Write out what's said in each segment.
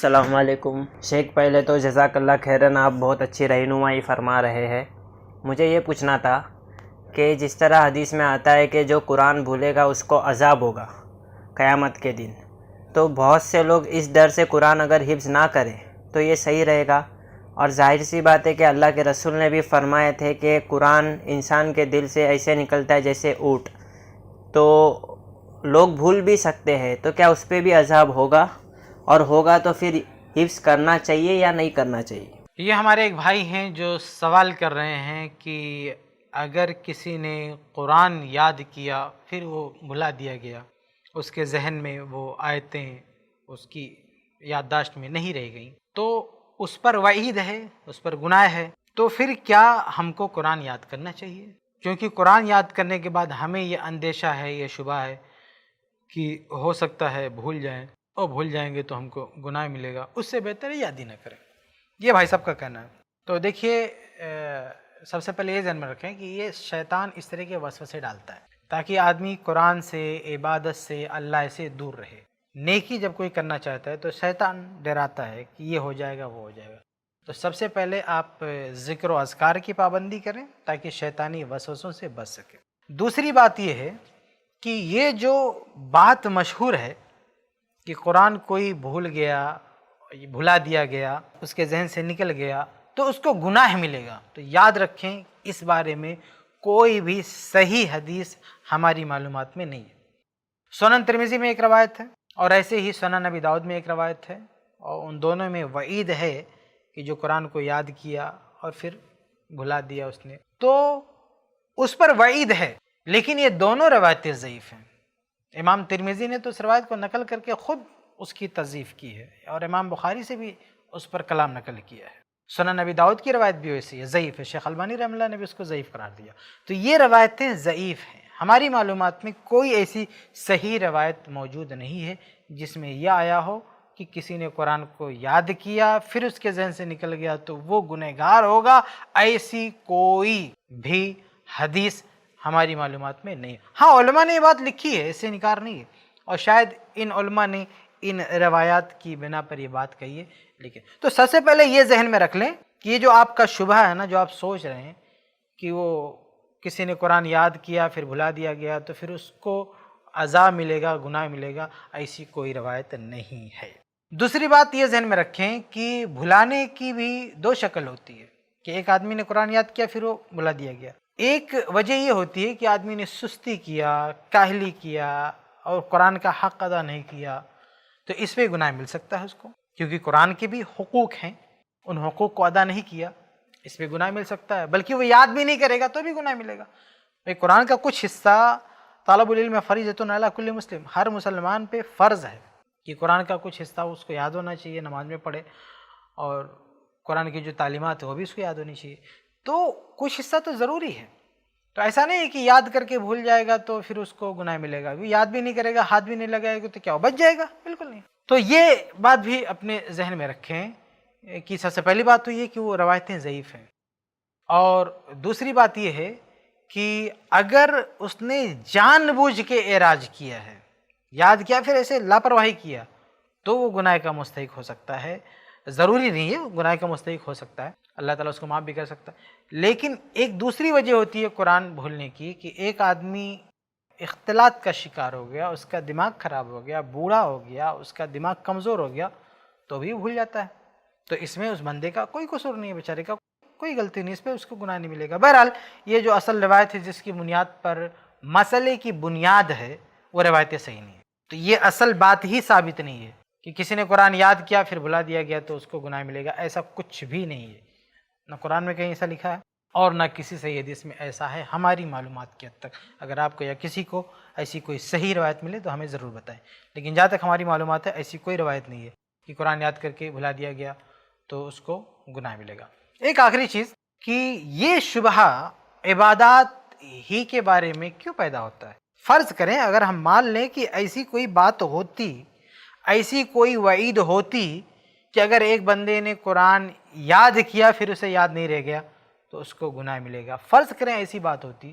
السلام علیکم شیخ، پہلے تو جزاک اللہ خیرن، آپ بہت اچھی رہنمائی فرما رہے ہیں۔ مجھے یہ پوچھنا تھا کہ جس طرح حدیث میں آتا ہے کہ جو قرآن بھولے گا اس کو عذاب ہوگا قیامت کے دن، تو بہت سے لوگ اس ڈر سے قرآن اگر حفظ نہ کریں تو یہ صحیح رہے گا؟ اور ظاہر سی بات ہے کہ اللہ کے رسول نے بھی فرمائے تھے کہ قرآن انسان کے دل سے ایسے نکلتا ہے جیسے اونٹ، تو لوگ بھول بھی سکتے ہیں، تو کیا اس پہ بھی عذاب ہوگا؟ اور ہوگا تو پھر حفظ کرنا چاہیے یا نہیں کرنا چاہیے؟ یہ ہمارے ایک بھائی ہیں جو سوال کر رہے ہیں کہ اگر کسی نے قرآن یاد کیا پھر وہ بھلا دیا گیا، اس کے ذہن میں وہ آیتیں اس کی یادداشت میں نہیں رہ گئیں، تو اس پر وعید ہے، اس پر گناہ ہے، تو پھر کیا ہم کو قرآن یاد کرنا چاہیے؟ کیونکہ قرآن یاد کرنے کے بعد ہمیں یہ اندیشہ ہے، یہ شبہ ہے کہ ہو سکتا ہے بھول جائیں، اور بھول جائیں گے تو ہم کو گناہ ملے گا، اس سے بہتر ہے یاد ہی نہ کریں۔ یہ بھائی صاحب کا کہنا ہے۔ تو دیکھیے، سب سے پہلے یہ ذہن میں رکھیں کہ یہ شیطان اس طرح کے وسوسے ڈالتا ہے تاکہ آدمی قرآن سے، عبادت سے، اللہ سے دور رہے۔ نیکی جب کوئی کرنا چاہتا ہے تو شیطان ڈراتا ہے کہ یہ ہو جائے گا، وہ ہو جائے گا۔ تو سب سے پہلے آپ ذکر و اذکار کی پابندی کریں تاکہ شیطانی وسوسوں سے بچ سکے۔ دوسری بات یہ ہے کہ یہ جو بات مشہور ہے کہ قرآن کوئی بھول گیا، بھلا دیا گیا، اس کے ذہن سے نکل گیا تو اس کو گناہ ملے گا، تو یاد رکھیں اس بارے میں کوئی بھی صحیح حدیث ہماری معلومات میں نہیں ہے۔ سنن ترمذی میں ایک روایت ہے اور ایسے ہی سنن نبی داؤد میں ایک روایت ہے، اور ان دونوں میں وعید ہے کہ جو قرآن کو یاد کیا اور پھر بھلا دیا اس نے، تو اس پر وعید ہے، لیکن یہ دونوں روایتیں ضعیف ہیں۔ امام ترمذی نے تو اس روایت کو نقل کر کے خود اس کی تضعیف کی ہے، اور امام بخاری سے بھی اس پر کلام نقل کیا ہے۔ سنن نبی داؤد کی روایت بھی ویسی ہے، ضعیف ہے، شیخ البانی رحمہ اللہ نے بھی اس کو ضعیف قرار دیا۔ تو یہ روایتیں ضعیف ہیں، ہماری معلومات میں کوئی ایسی صحیح روایت موجود نہیں ہے جس میں یہ آیا ہو کہ کسی نے قرآن کو یاد کیا پھر اس کے ذہن سے نکل گیا تو وہ گنہگار ہوگا، ایسی کوئی بھی حدیث ہماری معلومات میں نہیں۔ ہاں، علماء نے یہ بات لکھی ہے، اس سے انکار نہیں ہے، اور شاید ان علماء نے ان روایات کی بنا پر یہ بات کہی ہے، لیکن تو سب سے پہلے یہ ذہن میں رکھ لیں کہ یہ جو آپ کا شبہ ہے نا، جو آپ سوچ رہے ہیں کہ وہ کسی نے قرآن یاد کیا پھر بھلا دیا گیا تو پھر اس کو عذاب ملے گا، گناہ ملے گا، ایسی کوئی روایت نہیں ہے۔ دوسری بات یہ ذہن میں رکھیں کہ بھلانے کی بھی دو شکل ہوتی ہے کہ ایک آدمی نے قرآن یاد کیا پھر وہ بھلا دیا گیا۔ ایک وجہ یہ ہوتی ہے کہ آدمی نے سستی کیا، کاہلی کیا اور قرآن کا حق ادا نہیں کیا، تو اس پہ گناہ مل سکتا ہے اس کو، کیونکہ قرآن کے بھی حقوق ہیں، ان حقوق کو ادا نہیں کیا، اس پہ گناہ مل سکتا ہے، بلکہ وہ یاد بھی نہیں کرے گا تو بھی گناہ ملے گا۔ بھئی قرآن کا کچھ حصہ طالب العلم فریضۃ علی کل مسلم، ہر مسلمان پہ فرض ہے کہ قرآن کا کچھ حصہ اس کو یاد ہونا چاہیے، نماز میں پڑھے، اور قرآن کی جو تعلیمات ہیں وہ بھی اس کو یاد ہونی چاہیے، تو کچھ حصہ تو ضروری ہے۔ تو ایسا نہیں ہے کہ یاد کر کے بھول جائے گا تو پھر اس کو گناہ ملے گا، یاد بھی نہیں کرے گا، ہاتھ بھی نہیں لگائے گا تو کیا وہ بچ جائے گا؟ بالکل نہیں۔ تو یہ بات بھی اپنے ذہن میں رکھیں کہ سب سے پہلی بات تو یہ کہ وہ روایتیں ضعیف ہیں، اور دوسری بات یہ ہے کہ اگر اس نے جان بوجھ کے اعراض کیا ہے، یاد کیا پھر ایسے لاپرواہی کیا، تو وہ گناہ کا مستحق ہو سکتا ہے۔ ضروری نہیں ہے، گناہ کا مستحق ہو سکتا ہے، اللہ تعالیٰ اس کو معاف بھی کر سکتا ہے۔ لیکن ایک دوسری وجہ ہوتی ہے قرآن بھولنے کی کہ ایک آدمی اختلاط کا شکار ہو گیا، اس کا دماغ خراب ہو گیا، بوڑھا ہو گیا، اس کا دماغ کمزور ہو گیا تو بھی بھول جاتا ہے، تو اس میں اس بندے کا کوئی قصور نہیں ہے، بیچارے کا کوئی غلطی نہیں، اس پہ اس کو گناہ نہیں ملے گا۔ بہرحال یہ جو اصل روایت ہے جس کی بنیاد پر مسئلے کی بنیاد ہے وہ روایتیں صحیح نہیں ہیں، تو یہ اصل بات ہی ثابت نہیں ہے کہ کسی نے قرآن یاد کیا پھر بھلا دیا گیا تو اس کو گناہ ملے گا، ایسا کچھ بھی نہیں ہے، نہ قرآن میں کہیں ایسا لکھا ہے اور نہ کسی صحیح حدیث میں ایسا ہے ہماری معلومات کی حد تک۔ اگر آپ کو یا کسی کو ایسی کوئی صحیح روایت ملے تو ہمیں ضرور بتائیں، لیکن جہاں تک ہماری معلومات ہے ایسی کوئی روایت نہیں ہے کہ قرآن یاد کر کے بھلا دیا گیا تو اس کو گناہ ملے گا۔ ایک آخری چیز کہ یہ شبہ عبادات ہی کے بارے میں کیوں پیدا ہوتا ہے؟ فرض کریں اگر ہم مان لیں کہ ایسی کوئی بات ہوتی، ایسی کوئی وعید ہوتی کہ اگر ایک بندے نے قرآن یاد کیا پھر اسے یاد نہیں رہ گیا تو اس کو گناہ ملے گا، فرض کریں ایسی بات ہوتی،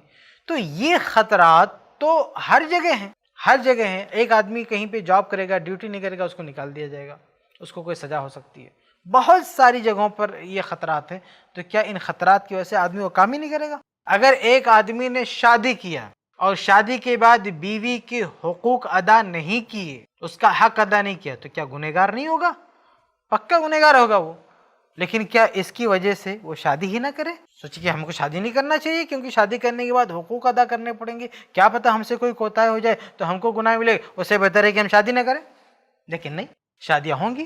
تو یہ خطرات تو ہر جگہ ہیں، ہر جگہ ہیں۔ ایک آدمی کہیں پہ جاب کرے گا، ڈیوٹی نہیں کرے گا، اس کو نکال دیا جائے گا، اس کو کوئی سزا ہو سکتی ہے. بہت ساری جگہوں پر یہ خطرات ہیں. تو کیا ان خطرات کی وجہ سے آدمی وہ کام ہی نہیں کرے گا؟ اگر ایک آدمی نے شادی کیا اور شادی کے بعد بیوی کے حقوق ادا نہیں کیے، اس کا حق ادا نہیں کیا، تو کیا گنہگار نہیں ہوگا؟ پکا گنہگار ہوگا وہ. لیکن کیا اس کی وجہ سے وہ شادی ہی نہ کرے؟ سوچے کہ ہم کو شادی نہیں کرنا چاہیے کیونکہ شادی کرنے کے بعد حقوق ادا کرنے پڑیں گے، کیا پتہ ہم سے کوئی کوتاہی ہو جائے تو ہم کو گناہ ملے، اس سے بہتر ہے کہ ہم شادی نہ کریں. لیکن نہیں، شادیاں ہوں گی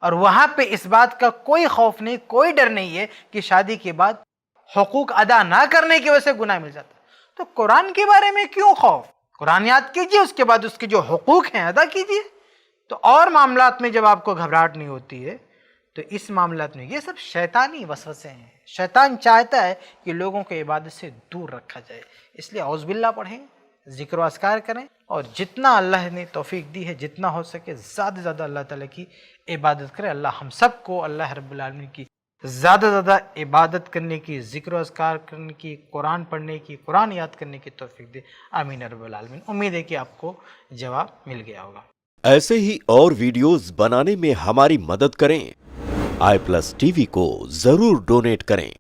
اور وہاں پہ اس بات کا کوئی خوف نہیں، کوئی ڈر نہیں ہے کہ شادی کے بعد حقوق ادا نہ کرنے کی وجہ سے گناہ مل جاتا. تو قرآن کے بارے میں کیوں خوف؟ قرآن یاد کیجئے، اس کے بعد اس کے جو حقوق ہیں ادا کیجئے. تو اور معاملات میں جب آپ کو گھبراہٹ نہیں ہوتی ہے تو اس معاملات میں یہ سب شیطانی وسوسے ہیں. شیطان چاہتا ہے کہ لوگوں کو عبادت سے دور رکھا جائے. اس لیے اعوذ باللہ پڑھیں، ذکر و اذکار کریں، اور جتنا اللہ نے توفیق دی ہے جتنا ہو سکے زیادہ سے زیادہ اللہ تعالیٰ کی عبادت کریں. اللہ ہم سب کو اللہ رب العالمین کی زیادہ سے زیادہ عبادت کرنے کی، ذکر و اذکار کرنے کی، قرآن پڑھنے کی، قرآن یاد کرنے کی توفیق دے. آمین رب العالمین. امید ہے کہ آپ کو جواب مل گیا ہوگا. ایسے ہی اور ویڈیوز بنانے میں ہماری مدد کریں. آئی پلس ٹی وی کو ضرور ڈونیٹ کریں.